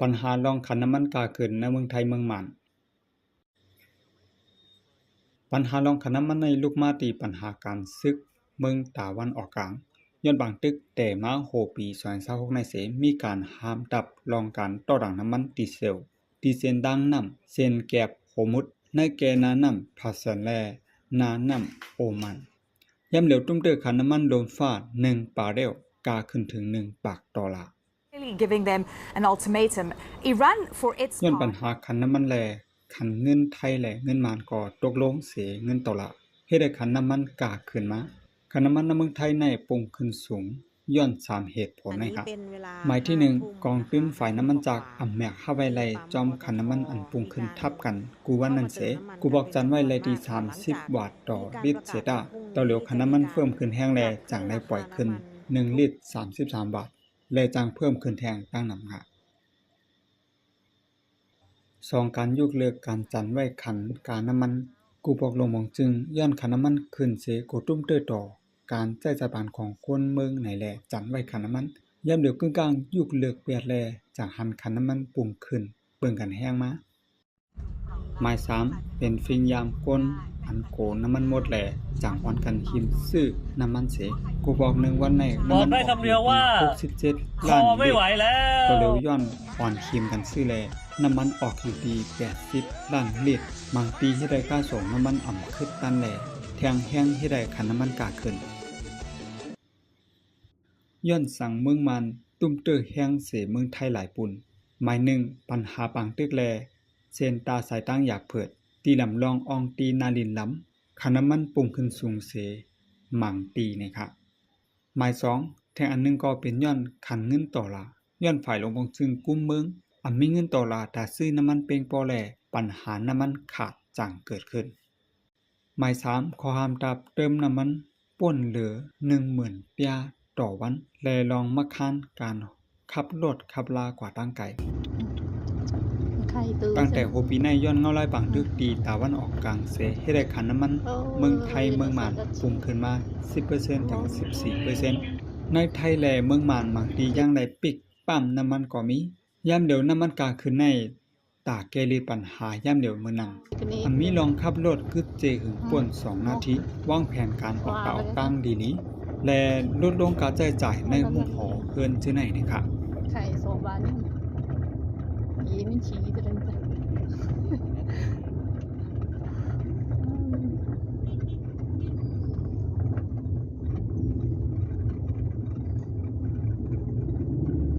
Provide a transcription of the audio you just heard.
ปัญหาลองขันน้ำมันกาขึ้นในเมืองไทยเมืองหมันปัญหาลองขันน้ำมันในลูกมาตีปัญหาการซึกเมืองตะวันออกกลางย้อนบางตึกแต่มาโหปี2026ในเสมีการห้ามดับลองการต่อดังน้ำมันดีเซลดังน้ำเส้นแก็บโฮมุดในแกนาน้ำพาสันแลนาน้ำโอมันย่ำเหลวตุ้มเตอขันน้ำมันโดนฟาด1 บาร์เรลกาขึ้นถึง$1 giving them an ultimatum. Iran, for its ย้อนปัญ part, หาขันน้ำมันแลขันเงินไทยแลเงินมานก็ตกลงเสียเงินต่อละเฮ็ดให้ขันน้ำมันกาขึ้นมาขันน้ำมันในเมืองไทยในปงขึ้นสูงย้อน3เหตุผลนะครับหมายที่1กองทุนฝ่ายน้ำมันจากอำแมกเข้าไว้ไล่จอมขันน้ำมันอันปรุงขึ้นทับกันกูว่านั่นเสกูบอกจันไว้เลยที่30 บาทต่อลิตรเสยต่อเหลียวขันน้ำมันเพิ่มขึ้นแห้งแลจังได้ปล่อยขึ้น1ลิตร33 บาทแลจังเพิ่มขึ้นแทงตั้งนำค่ะ2การยกเลิกการจันไว้ขันการน้ำมันกูบอกลงมองจึงย้อนขันน้ำมันขึ้นเสกูตุ้มเตอต่อการใช้จ่ายบานของคนเมืองไหนแลจันไว้ขันน้ำมันย่ำเดียวกึ่งกลางยุกเลือกเปียดแลจากหันขันน้ำมันปุ่งขึ้นเบิ่งกันแห้งมาหมาย3เป็นฟิงยามก้นอันโกน้ำมันหมดแลจากวันกันหิมซื้อน้ำมันเสกูบอก1วันในน้ำมันได้คำเดียวว่า67 ค ล้าน อไม่ไหวแล้ว ก็เร็วย้อนอ่อนคิมกันซื้อแลน้ำมันออกอยู่ดี80 ล้านลิตรบางปีที่ได้ค่าส่งน้ำมันอ่ำขึ้นตันแลแทงแห้งที่ได้ขันน้ำมันกาขึ้นย้อนสั่งเมืองมันตุ้มเตอแห้งเสเมืองไทยหลายปุ่นหมาย1ปัญหาปางตึกแลเส้นตาสายตั้งอยากเผิดตีลำลองอองตีนาลินล้ำขันน้ำมันปุ่งขึ้นสูงเสหมั่งตีนะครับหมาย2แทงอันนึงก็เป็นย้อนขันเงินต่อละย้อนฝ่ายลงบงซึ่งกุ้มเมืองมีเงินต่อละถ้าซื้อน้ำมันเปงปอแลปัญหาน้ำมันขาดจังเกิดขึ้นหมาย3ขอห้ามดับเติมน้ำมันป่นเหลือ 10,000 เปียต่อวันแลลองมาค้านการขับรถขับลากว่าตั้งไกลตั้งแต่โฮปีในย้อนเงาลายปังดึกดีตาวันออกกลางเสให้ได้ขันน้ำมันเมืองไทยเมืองหมานปุ่งขึ้นมา 10% ถึง 14% ในไทยแลเมืองหมานบางทียังได้ปิกปั๊มน้ำมันก็มียามเดี๋ยวน้ำมันกาขึ้นในตาแกลีปัญหายามเดี๋ยวมื้อนั้นมีลองขับรถกึดเจหึงป่น2 นาทีวางแผนการออกกลางดีนี้และลดลงการใช้จ่ายในหุมหอเพิ่นซื่อไหนนะครับไข่2 บาทนี่มันฉี่ตะลึง